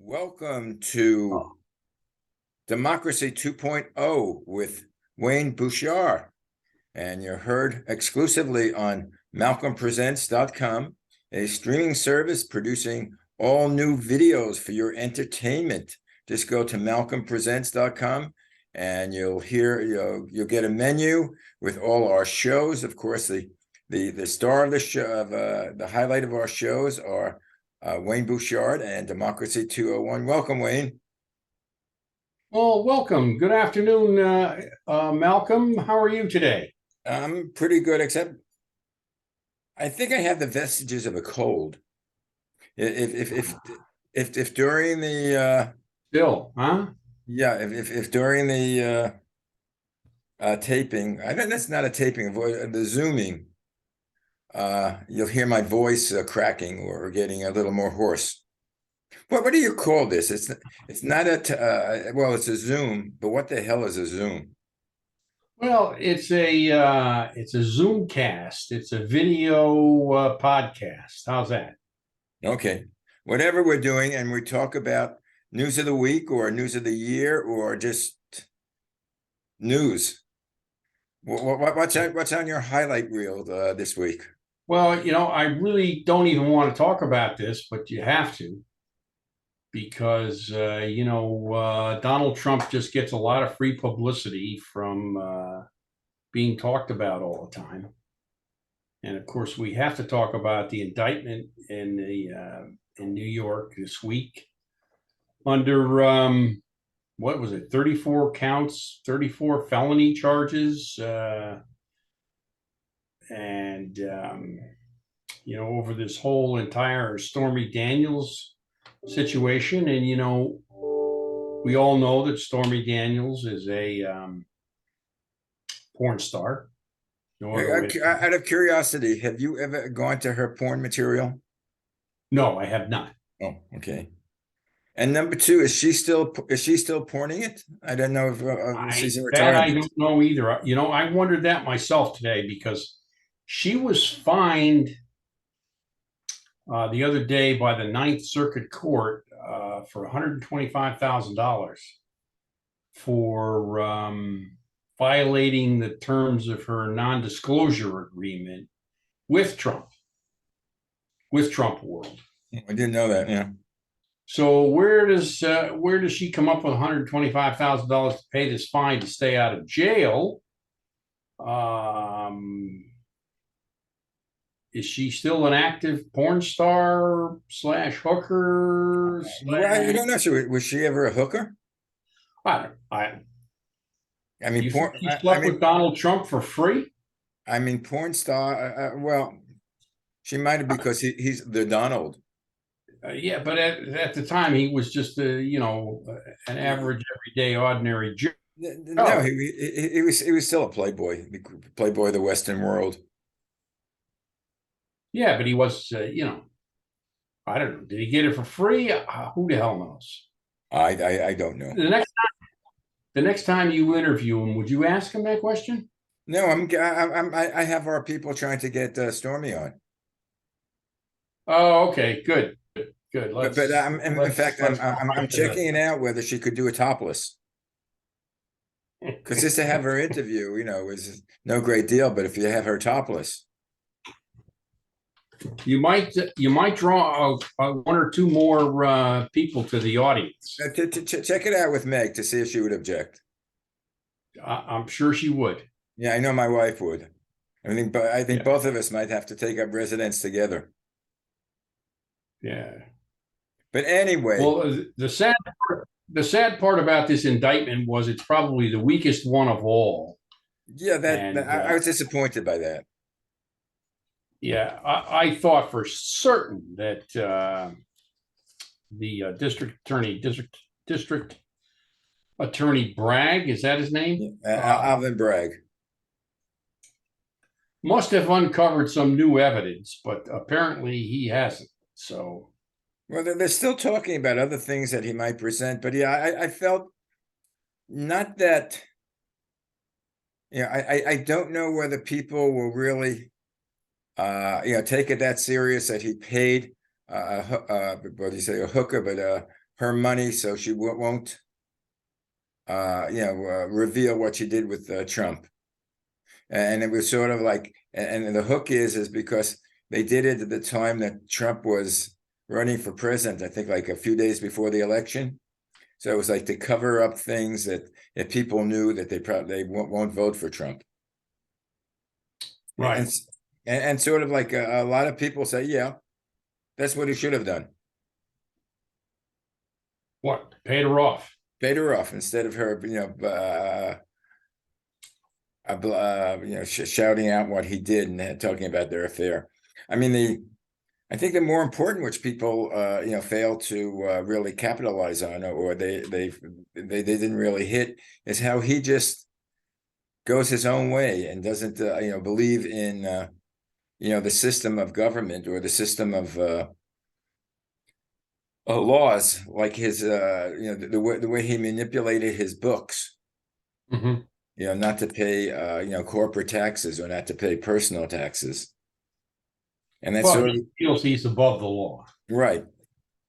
Welcome to Democracy 2.0 with Wayne Bouchard. And you're heard exclusively on malcolmpresents.com, a streaming service producing all new videos for your entertainment. Just go to malcolmpresents.com and you'll get a menu with all our shows. Of course, the star of the show, the highlight of our shows are Wayne Bouchard and Democracy 201. Welcome, Wayne. Well, welcome. Good afternoon, Malcolm. How are you today? I'm pretty good, except I think I have the vestiges of a cold. If during the Still, huh? if during the taping, I think that's not a taping, the Zooming, you'll hear my voice cracking or getting a little more hoarse. What do you call this? It's not well, it's a Zoom, but what the hell is a Zoom? Well, it's a Zoomcast. It's a video podcast. How's that? Okay, whatever we're doing, and we talk about news of the week or news of the year or just news. What's on your highlight reel this week? Well, I really don't even want to talk about this, but you have to because Donald Trump just gets a lot of free publicity from being talked about all the time. And of course, we have to talk about the indictment in New York this week under what was it, 34 counts, 34 felony charges, and over this whole entire Stormy Daniels situation. And we all know that Stormy Daniels is a porn star. Out of curiosity, have you ever gone to her porn material? No, I have not. Oh, okay. And number two, is she still porning it? I don't know if she's in retirement. I don't know either. I wondered that myself today because she was fined the other day by the Ninth Circuit Court for $125,000 for violating the terms of her non-disclosure agreement with Trump World. I didn't know that. Yeah. So where does she come up with $125,000 to pay this fine to stay out of jail? Is she still an active porn star / hooker? Well, I don't know. Was she ever a hooker? I mean, she slept with Donald Trump for free? I mean, porn star. Well, she might have because he's the Donald. Yeah, but at the time he was just an average, everyday, ordinary Joe. No, he was still a playboy of the Western world. Yeah, but he was, I don't know. Did he get it for free? Who the hell knows? I don't know. The next time you interview him, would you ask him that question? No, I have our people trying to get Stormy on. Oh, okay, good. But in fact, I'm checking it out whether she could do a topless. Because just to have her interview, is no great deal. But if you have her topless, you might draw one or two more people to the audience. Check it out with Meg to see if she would object. I'm sure she would. Yeah, I know my wife would. I think both of us might have to take up residence together. Yeah. But anyway, well, the sad part about this indictment was it's probably the weakest one of all. Yeah, I was disappointed by that. Yeah, I thought for certain that the district attorney Bragg, is that his name? Alvin Bragg. Must have uncovered some new evidence, but apparently he hasn't. So, well, they're still talking about other things that he might present, but yeah, I felt not that. Yeah, I don't know whether people will really, take it that serious that he paid, what do you say, a hooker, but her money so she won't, reveal what she did with Trump. And it was sort of like, and the hook is because they did it at the time that Trump was running for president, I think like a few days before the election. So it was like to cover up things that if people knew that they won't vote for Trump. Right. And sort of like a lot of people say, yeah, that's what he should have done. What? Paid her off. Paid her off instead of her, shouting out what he did and talking about their affair. I mean, I think the more important, which people fail to really capitalize on, or they didn't really hit, is how he just goes his own way and doesn't believe in the system of government or the system of laws, like his the way he manipulated his books. Mm-hmm. Not to pay corporate taxes or not to pay personal taxes. And that's But he feels he's above the law. Right.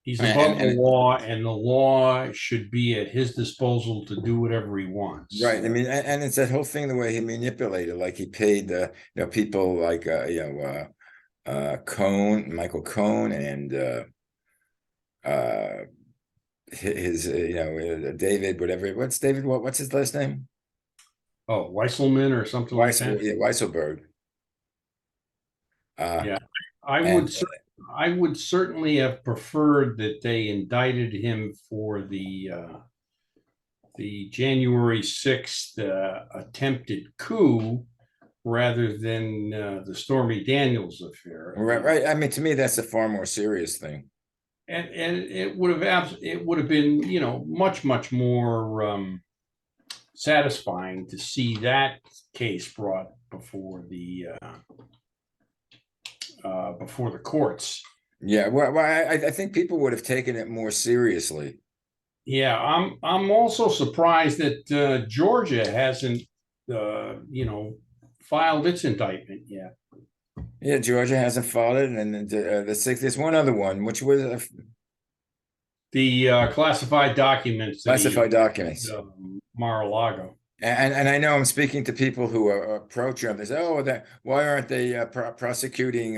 He's above the law, and the law should be at his disposal to do whatever he wants. Right. I mean, and it's that whole thing, the way he manipulated, like he paid people like Michael Cohen, and his David, whatever. What's his last name? Oh, Weisselman or something like that. Yeah, Weisselberg. Yeah, I would certainly have preferred that they indicted him for the January 6th attempted coup rather than the Stormy Daniels affair. Right. I mean, to me, that's a far more serious thing. And it would have been much more satisfying to see that case brought before the courts. Yeah, well, I think people would have taken it more seriously. Yeah, I'm also surprised that Georgia hasn't filed its indictment yet. Yeah, Georgia hasn't filed it, and there's one other one, which was the classified documents. Classified documents. Mar-a-Lago. And I know I'm speaking to people who are pro-Trump. They say, "Oh, why aren't they prosecuting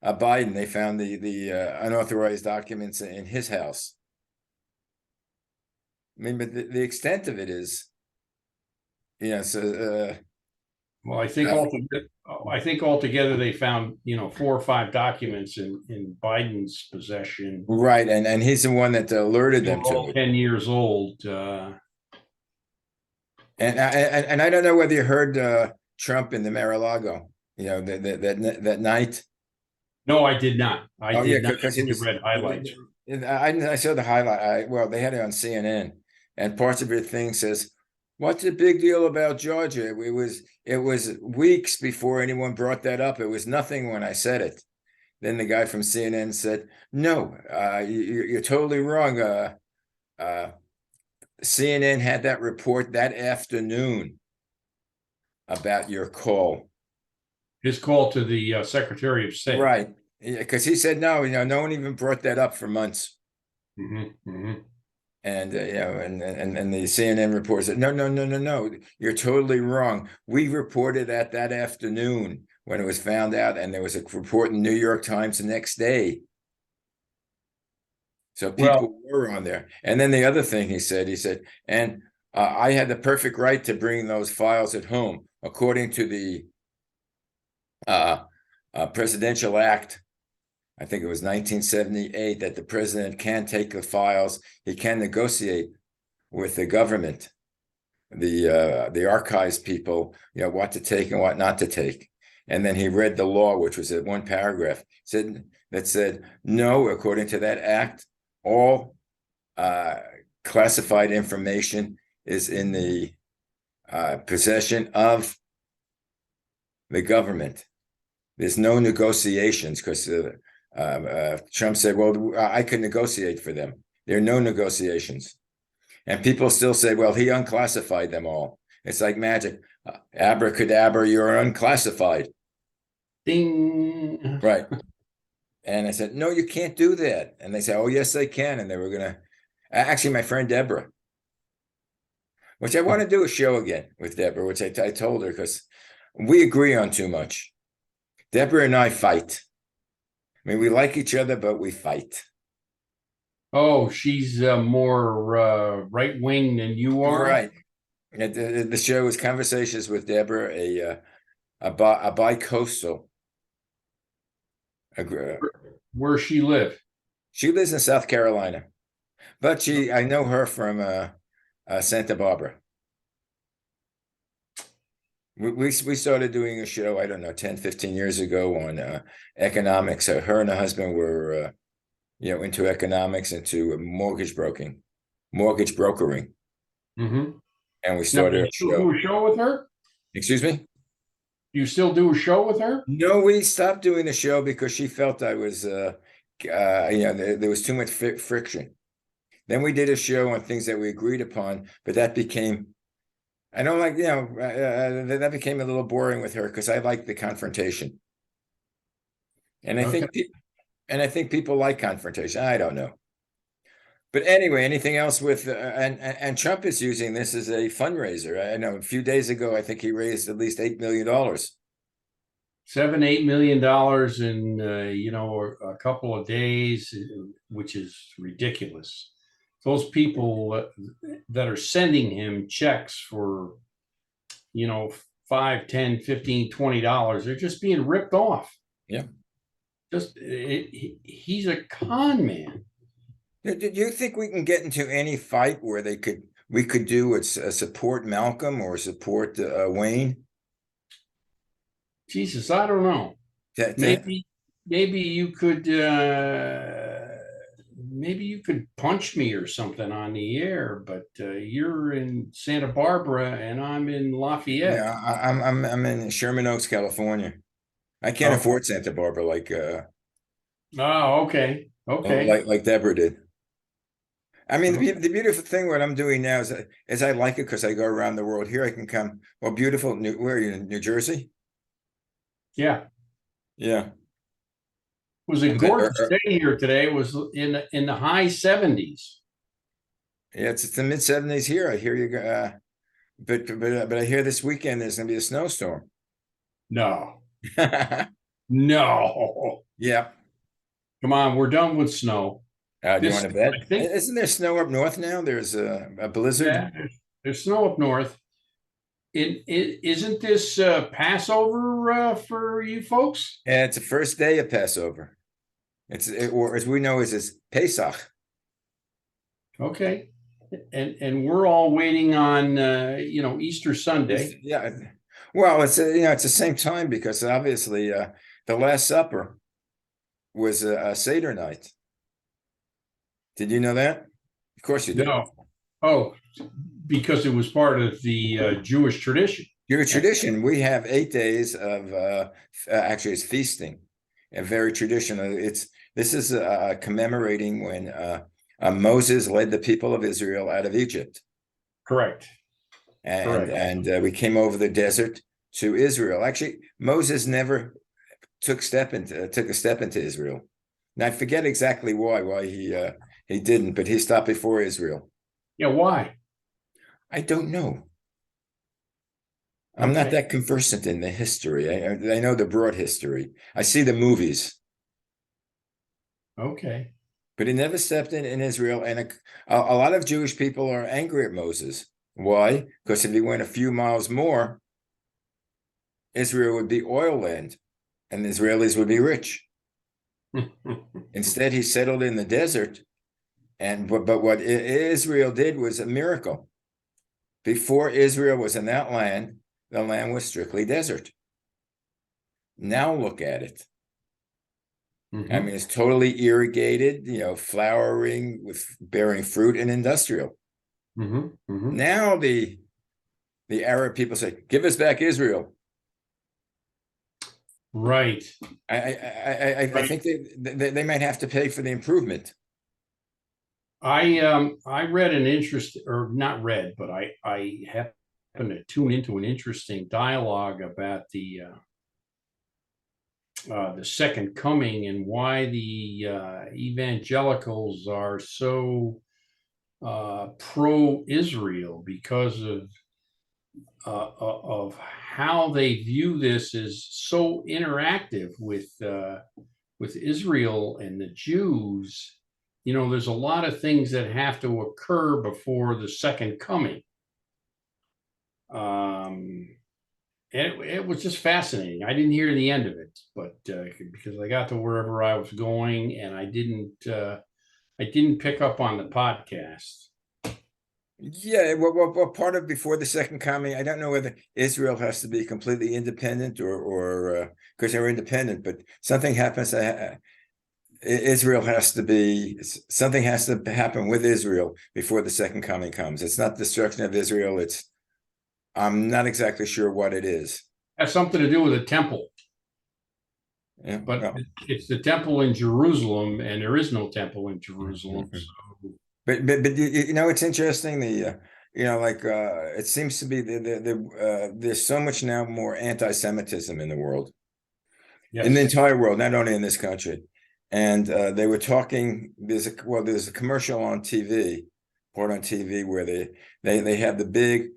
Biden? They found the unauthorized documents in his house." I mean, but the extent of it is, so. Well, I think altogether they found 4 or 5 documents in Biden's possession. Right, and he's the one that alerted them to it. 10 years old. And I don't know whether you heard Trump in the Mar-a-Lago, that night. No, I did not. I did not. Because he read highlights. I saw the highlight. Well, they had it on CNN, and parts of your thing says, "What's the big deal about Georgia?" It was weeks before anyone brought that up. It was nothing when I said it. Then the guy from CNN said, "No, you're totally wrong. CNN had that report that afternoon about your call." His call to the Secretary of State. Right. Because he said, no one even brought that up for months. Mm-hmm. Mm-hmm. And, and the CNN report said, no, you're totally wrong. We reported that afternoon when it was found out, and there was a report in the New York Times the next day. So people were on there. And then the other thing he said, and I had the perfect right to bring those files at home, according to the Presidential Act. I think it was 1978, that the president can take the files. He can negotiate with the government, the archives people, what to take and what not to take. And then he read the law, which was at one paragraph, that said, no, according to that act, all classified information is in the possession of the government. There's no negotiations, because Trump said, well, I could negotiate for them. There are no negotiations. And people still say, well, he unclassified them all. It's like magic. Abracadabra, you're unclassified. Ding. Right. And I said, no, you can't do that. And they said, oh, yes, they can. And they were going to Actually, my friend Deborah, which I want to do a show again with Deborah, which I told her because we agree on too much. Deborah and I fight. I mean, we like each other, but we fight. Oh, she's more right wing than you are. Right. The show is Conversations with Deborah, a bi-coastal. Where she live? She lives in South Carolina, but I know her from Santa Barbara. We started doing a show, I don't know, 10, 15 years ago on economics. Her and her husband were, into economics, into mortgage brokering. Mm-hmm. And we Now, do started you a still do show. a show with her? Excuse me? Do you still do a show with her? No, we stopped doing the show because she felt I was, there was too much friction. Then we did a show on things that we agreed upon, but that became, I don't like, that became a little boring with her because I like the confrontation. And I Okay. think, people like confrontation. I don't know. But anyway, anything else with, and Trump is using this as a fundraiser. I know a few days ago, I think he raised at least $8 million. $7, $8 million in a couple of days, which is ridiculous. Those people that are sending him checks for, 5, 10, 15, $20, they're just being ripped off. Yeah. He's a con man. Do you think we can get into any fight where we could do support Malcolm or support Wayne? Jesus, I don't know. To, to, Maybe you could maybe you could punch me or something on the air, but you're in Santa Barbara and I'm in Lafayette. yeah, I'm in Sherman Oaks, California. I can't Okay. afford Santa Barbara Oh, okay. Okay. like Deborah did. I mean, Okay. the beautiful thing what I'm doing now is I like it because I go around the world. Here I can come. Well, beautiful. Where are you in New Jersey? Yeah. Yeah. It was a And gorgeous day here today. It was in the high 70s. yeah, it's the mid 70s here. I hear you. But I hear this weekend there's going to be a snowstorm. No. No. Yeah. Come on, we're done with snow. Do you want to bet? I think, Isn't there snow up north now? There's a blizzard. yeah, there's snow up north. Isn't this Passover for you folks? Yeah, it's the first day of Passover. Or as we know, is Pesach. Okay. And we're all waiting on Easter Sunday. Yeah. Well, it's the same time because obviously the Last Supper was a Seder night. Did you know that? Of course you did. No. Oh, because it was part of the Jewish tradition. Your tradition, we have 8 days of actually it's feasting, and very traditional. This is commemorating when Moses led the people of Israel out of Egypt. Correct. And we came over the desert to Israel. Actually, Moses never took a step into Israel. And I forget exactly why he didn't, but he stopped before Israel. Yeah, why? I don't know. I'm not that conversant in the history. I know the broad history. I see the movies. Okay. But he never stepped in Israel. And a lot of Jewish people are angry at Moses. Why? Because if he went a few miles more, Israel would be oil land and the Israelis would be rich. Instead, he settled in the desert. But what Israel did was a miracle. Before Israel was in that land, the land was strictly desert. Now look at it. Mm-hmm. I mean, it's totally irrigated, flowering with bearing fruit and industrial. Mm-hmm. Mm-hmm. Now the Arab people say, "Give us back Israel." Right. I think they might have to pay for the improvement. I read an interest, or not read, but I happened to tune into an interesting dialogue about the second coming and why the evangelicals are so pro-Israel because of how they view this as so interactive with Israel and the Jews. There's a lot of things that have to occur before the second coming. It was just fascinating. I didn't hear the end of it, but because I got to wherever I was going, and I didn't pick up on the podcast. Yeah, well, part of before the second coming, I don't know whether Israel has to be completely independent or because they're independent, but something happens. Israel has to be, something has to happen with Israel before the second coming comes. It's not destruction of Israel. I'm not exactly sure what it is. It has something to do with a temple. Yeah, but well, it's the temple in Jerusalem, and there is no temple in Jerusalem. mhm. So. But it's interesting. It seems to be there's so much now more anti-Semitism in the world, Yes. in the entire world, not only in this country. And they were talking. There's a commercial on TV, port on TV, where they have the big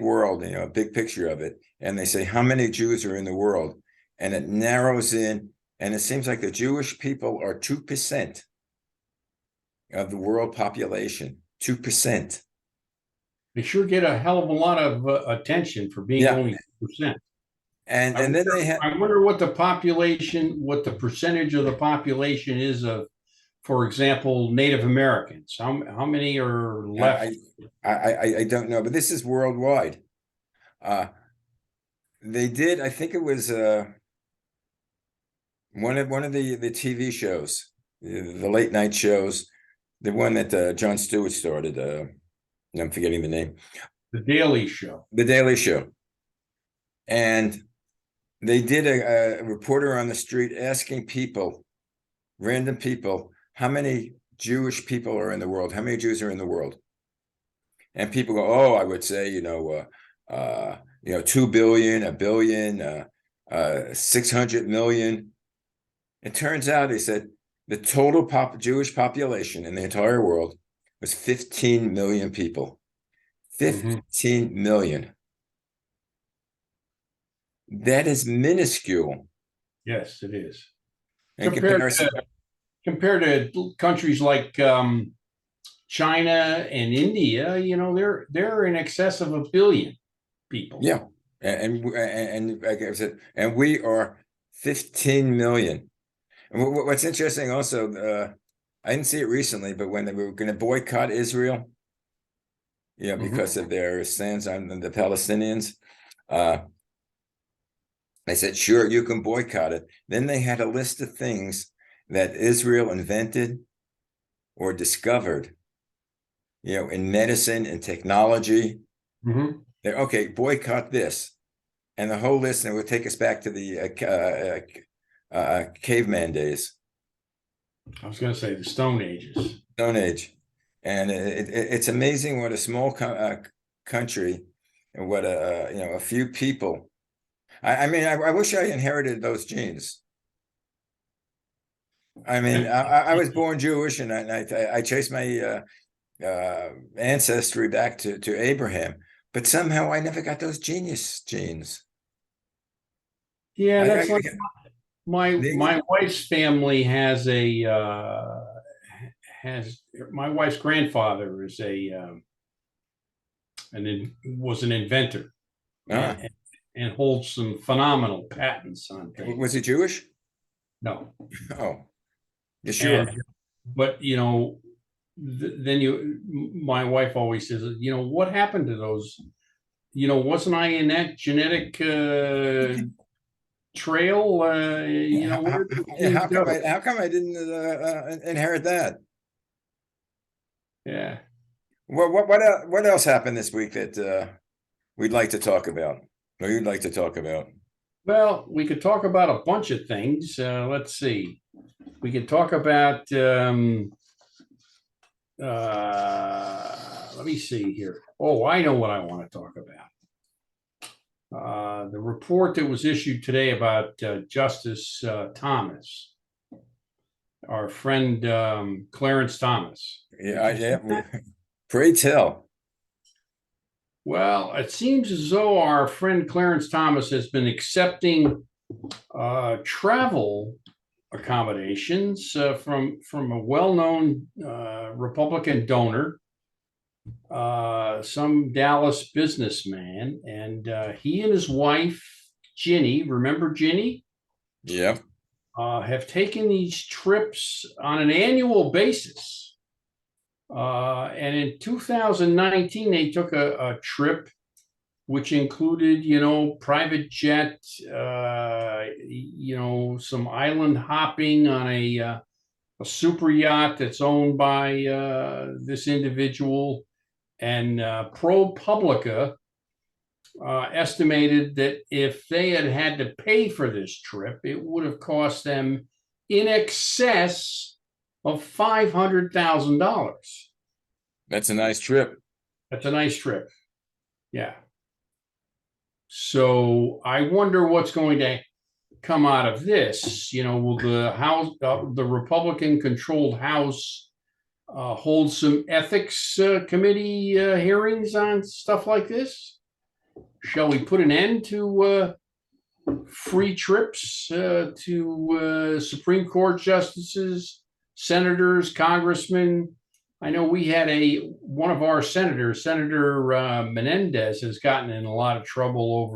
world, a big picture of it, and they say how many Jews are in the world, and it narrows in, and it seems like the Jewish people are 2% of the world population. 2%. They sure get a hell of a lot of attention for being only 2%. And then they have. I wonder what the percentage of the population is of, for example, Native Americans. How many are left? I don't know, but this is worldwide. They did. I think it was one of the TV shows, the late night shows, the one that Jon Stewart started. I'm forgetting the name. The Daily Show. The Daily Show. And they did a reporter on the street asking people, random people, how many Jewish people are in the world? How many Jews are in the world? And people go, oh, I would say, 2 billion, a billion, 600 million. It turns out, he said, the total Jewish population in the entire world was 15 million people. 15 million. That is minuscule. Yes, it is. In compared to countries like China and India, they're in excess of 1 billion people. Yeah, and like I said, and we are 15 million. And what's interesting also, I didn't see it recently, but when they were going to boycott Israel, because of their stance on the Palestinians, they said, sure, you can boycott it. Then they had a list of things that Israel invented or discovered, in medicine and technology. They're okay, boycott this. And the whole list, and it would take us back to the caveman days. I was going to say the Stone Ages. Stone Age. And it's amazing what a small country and what a few people. I wish I inherited those genes. I was born Jewish, and I chased my ancestry back to Abraham, but somehow I never got those genius genes. Yeah, that's like my wife's family has my wife's grandfather was was an inventor. And holds some phenomenal patents on things. Was he Jewish? No. Oh, you sure? But then my wife always says, what happened to those? Wasn't I in that genetic trail? How come I didn't inherit that? Yeah. What else happened this week that we'd like to talk about? Or you'd like to talk about? Well, we could talk about a bunch of things. Let's see. We could talk about, let me see here. Oh, I know what I want to talk about. The report that was issued today about Justice Thomas, our friend Clarence Thomas. Yeah. Pray tell. Well, it seems as though our friend Clarence Thomas has been accepting travel accommodations from a well-known Republican donor, some Dallas businessman, and he and his wife Ginny, remember Ginny, Yep. have taken these trips on an annual basis. And in 2019, they took a trip which included, private jet, some island hopping on a super yacht that's owned by this individual. And ProPublica estimated that if they had to pay for this trip, it would have cost them in excess of $500,000. That's a nice trip. That's a nice trip. Yeah. So I wonder what's going to come out of this. Will the House, the Republican-controlled House, hold some ethics committee hearings on stuff like this? Shall we put an end to free trips to Supreme Court justices, senators, congressmen? I know we had one of our senators, Senator Menendez, has gotten in a lot of trouble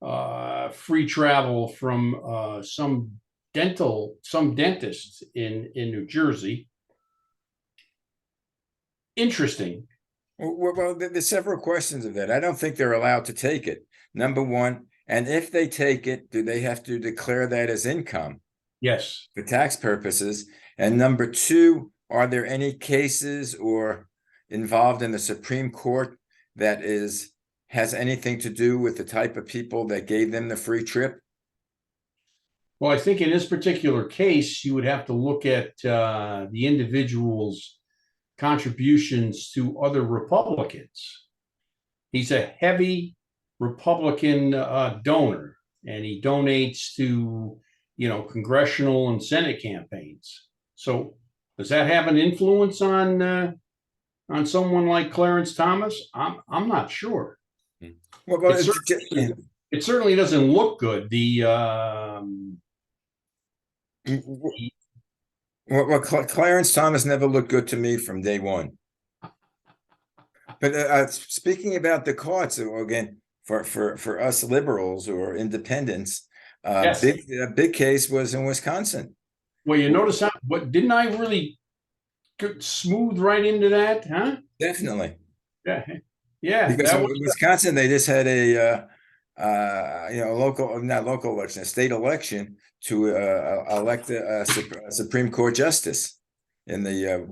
over free travel from some dentist in New Jersey. Interesting. Well, there's several questions of that. I don't think they're allowed to take it. Number one, and if they take it, do they have to declare that as income? Yes. For tax purposes. And number two, are there any cases or involved in the Supreme Court that has anything to do with the type of people that gave them the free trip? Well, I think in this particular case, you would have to look at the individual's contributions to other Republicans. He's a heavy Republican donor, and he donates to, congressional and Senate campaigns. So does that have an influence on someone like Clarence Thomas? I'm not sure. Well, it certainly doesn't look good. Well, Clarence Thomas never looked good to me from day one. But speaking about the courts, again, for us liberals or independents, yes. big case was in Wisconsin. Well, you notice how, didn't I really smooth right into that, huh? Definitely. Yeah. Because in Wisconsin, they just had a state election to elect a Supreme Court justice in the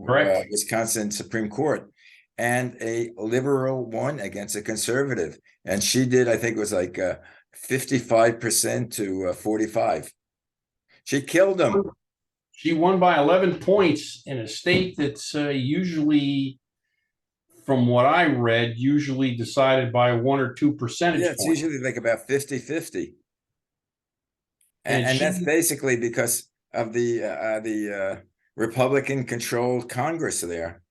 Wisconsin Supreme Court, and a liberal won against a conservative, and she did, I think it was like 55% to 45. She killed him. She won by 11 points in a state that's usually, from what I read, usually decided by 1 or 2 percentage points. It's usually like about 50-50. And that's basically because of the Republican-controlled Congress there.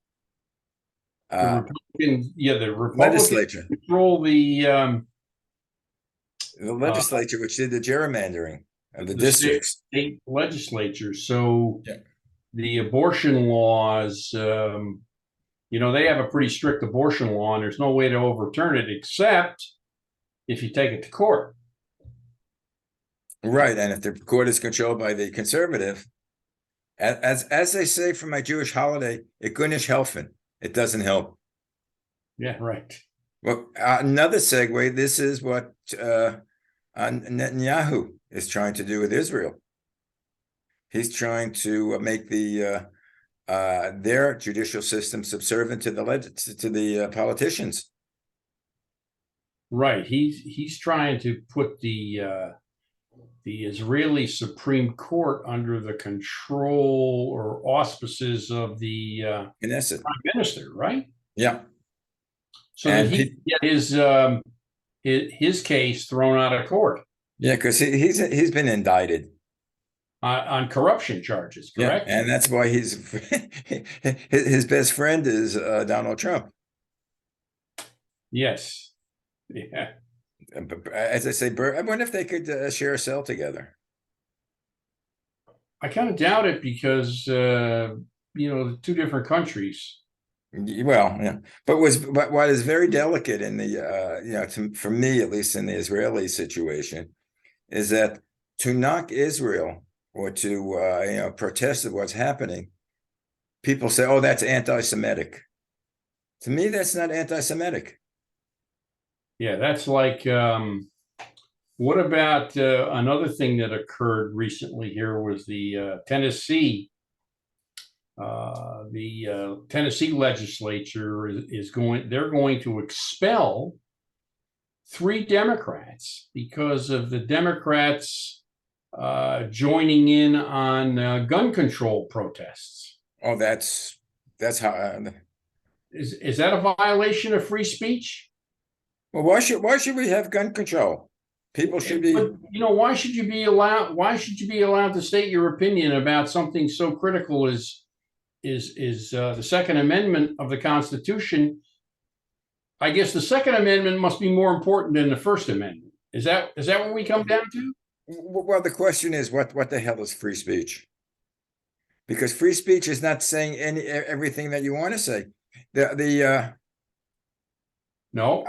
The Republican legislature control the legislature, which did the gerrymandering of the districts. State legislature. So the abortion laws, they have a pretty strict abortion law, and there's no way to overturn it except if you take it to court. Right, and if the court is controlled by the conservative, as they say for my Jewish holiday, it gunish helfen. It doesn't help. Yeah, right. Well, another segue. This is what Netanyahu is trying to do with Israel. He's trying to make their judicial system subservient to the politicians. Right. He's trying to put the Israeli Supreme Court under the control or auspices of the Knesset. Prime Minister, right? Yeah. So that he can get his case thrown out of court. Yeah, because he's been indicted. on corruption charges, Yeah, correct? and that's why he's his best friend is Donald Trump. Yes. Yeah. As I say, I wonder if they could share a cell together. I kind of doubt it because the two different countries. Well, yeah, but what is very delicate in the for me at least in the Israeli situation is that to knock Israel or to protest at what's happening, people say, "Oh, that's anti-Semitic." To me, that's not anti-Semitic. Yeah, that's like what about another thing that occurred recently here was the Tennessee legislature they're going to expel 3 Democrats because of the Democrats joining in on gun control protests. Oh, that's how. Is that a violation of free speech? Well, why should we have gun control? People should be. But why should you be allowed? Why should you be allowed to state your opinion about something so critical as the Second Amendment of the Constitution? I guess the Second Amendment must be more important than the First Amendment. Is that what we come down to? Well, the question is, what the hell is free speech? Because free speech is not saying everything that you want to say. No,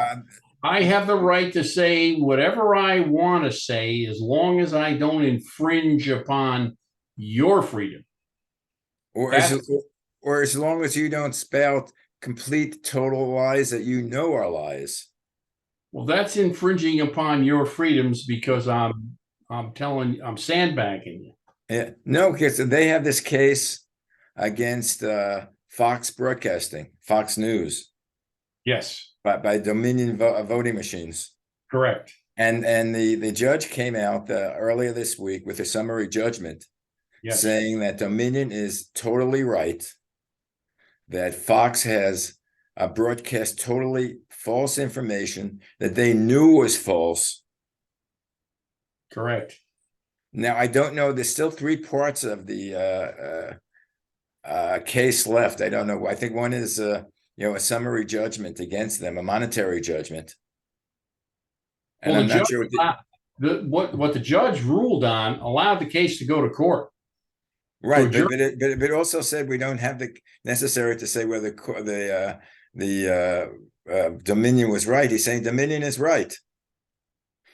I have the right to say whatever I want to say as long as I don't infringe upon your freedom. or as long as you don't spout complete total lies that you know are lies. Well, that's infringing upon your freedoms because I'm sandbagging you. Yeah, no, because they have this case against Fox Broadcasting, Fox News, Yes, by Dominion voting machines. correct. And the judge came out earlier this week with a summary judgment saying that Dominion is totally right, that Fox has broadcast totally false information that they knew was false. Correct. Now, I don't know. There's still 3 parts of the case left. I don't know. I think one is a summary judgment against them, a monetary judgment. And Well, I'm not sure what the judge ruled on allowed the case to go to court. Right, but it also said we don't have the necessary to say whether the Dominion was right. He's saying Dominion is right.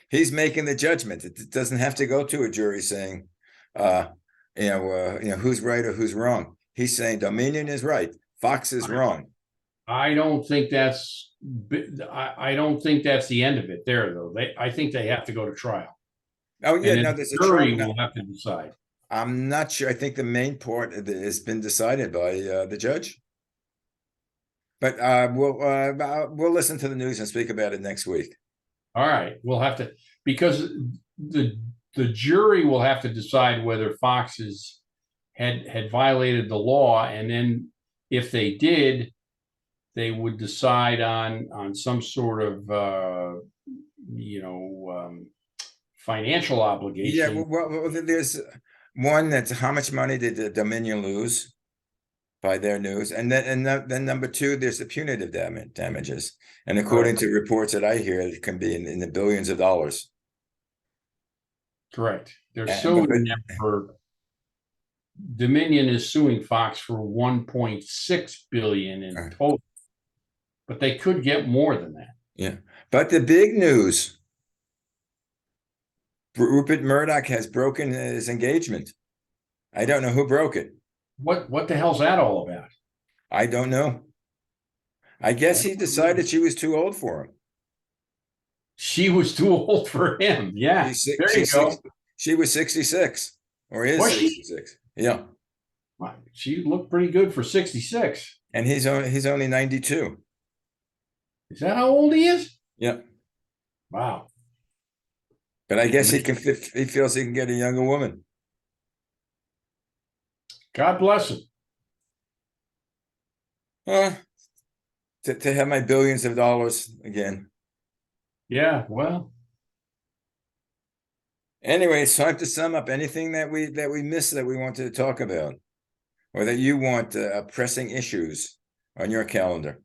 He's making the judgment. It doesn't have to go to a jury saying, who's right or who's wrong. He's saying Dominion is right. Fox is wrong. I don't think that's the end of it there, though. I think they have to go to trial. Oh, yeah, and no, there's a jury trial. will have to decide. I'm not sure. I think the main part has been decided by the judge. But we'll listen to the news and speak about it next week. All right, we'll have to, because the jury will have to decide whether Fox had violated the law, and then if they did, they would decide on some sort of financial obligation. Yeah, well, there's one that's how much money did the Dominion lose by their news, and then number 2, there's the punitive damages, and according to reports that I hear, it can be in the billions of dollars. Correct. They're suing them for Dominion is suing Fox for 1.6 billion in total, but they could get more than that. Yeah, but the big news: Rupert Murdoch has broken his engagement. I don't know who broke it. What the hell's that all about? I don't know. I guess he decided she was too old for him. She was too old for him. Yeah, there you go. She was 66, or is 66. Yeah, she looked pretty good for 66. And he's only 92. Is that how old he is? Yeah. Wow. But I guess he feels he can get a younger woman. God bless him. To have my billions of dollars again. Yeah, well, Anyway, it's time to sum up anything that we missed that we wanted to talk about, or that you want pressing issues on your calendar.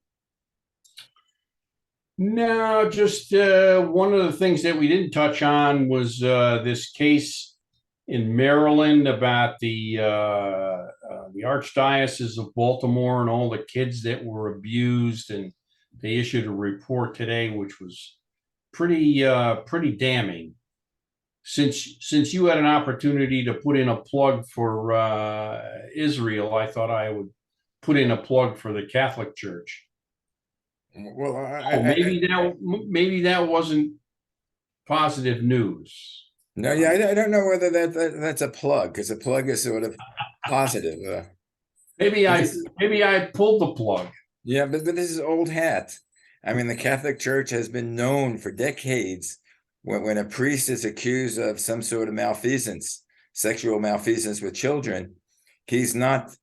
No, just one of the things that we didn't touch on was this case in Maryland about the Archdiocese of Baltimore and all the kids that were abused, and they issued a report today, which was pretty damning. Since you had an opportunity to put in a plug for Israel, I thought I would put in a plug for the Catholic Church. Well, Maybe that wasn't positive news. no, yeah, I don't know whether that's a plug, because a plug is sort of positive. Maybe But I this is, maybe I pulled the plug. yeah, but this is old hat. I mean, the Catholic Church has been known for decades when a priest is accused of some sort of malfeasance, sexual malfeasance with children, he's not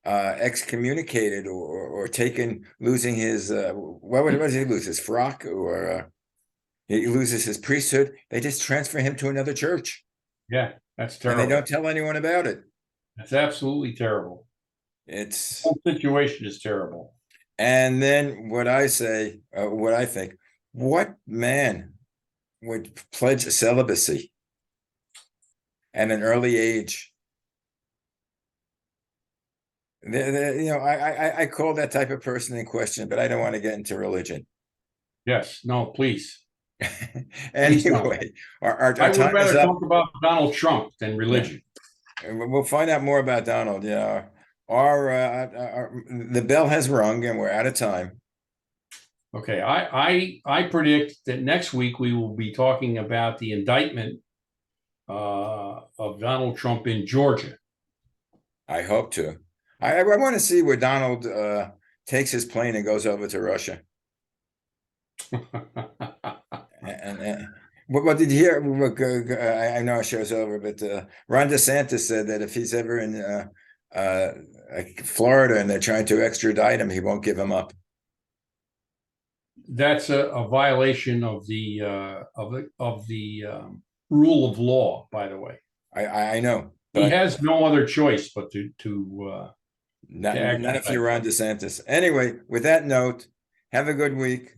excommunicated or taken, losing his what does he lose, his frock, or he loses his priesthood. They just transfer him to another church, Yeah, that's and they terrible. don't tell anyone about it. That's absolutely terrible. It's The whole situation is terrible. And then what I say, what I think, what man would pledge celibacy at an early age? I call that type of person in question, but I don't want to get into religion. Yes, no, please. Anyway, our I would time is rather up. talk about Donald Trump than Yeah. religion. We'll find out more about Donald. Yeah, the bell has rung, and we're out of time. Okay, I predict that next week we will be talking about the indictment of Donald Trump in Georgia. I hope to. I want to see where Donald takes his plane and goes over to Russia. And what did you hear? I know our show's over, but Ron DeSantis said that if he's ever in Florida and they're trying to extradite him, he won't give him up. That's a violation of the rule of law, by the way. I know, He but has no other choice but to not act if like you're Ron DeSantis. Anyway, with that note, have a good week.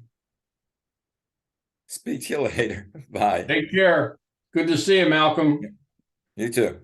Speak to you later. Bye. Take care. Good to see you, Malcolm. You too.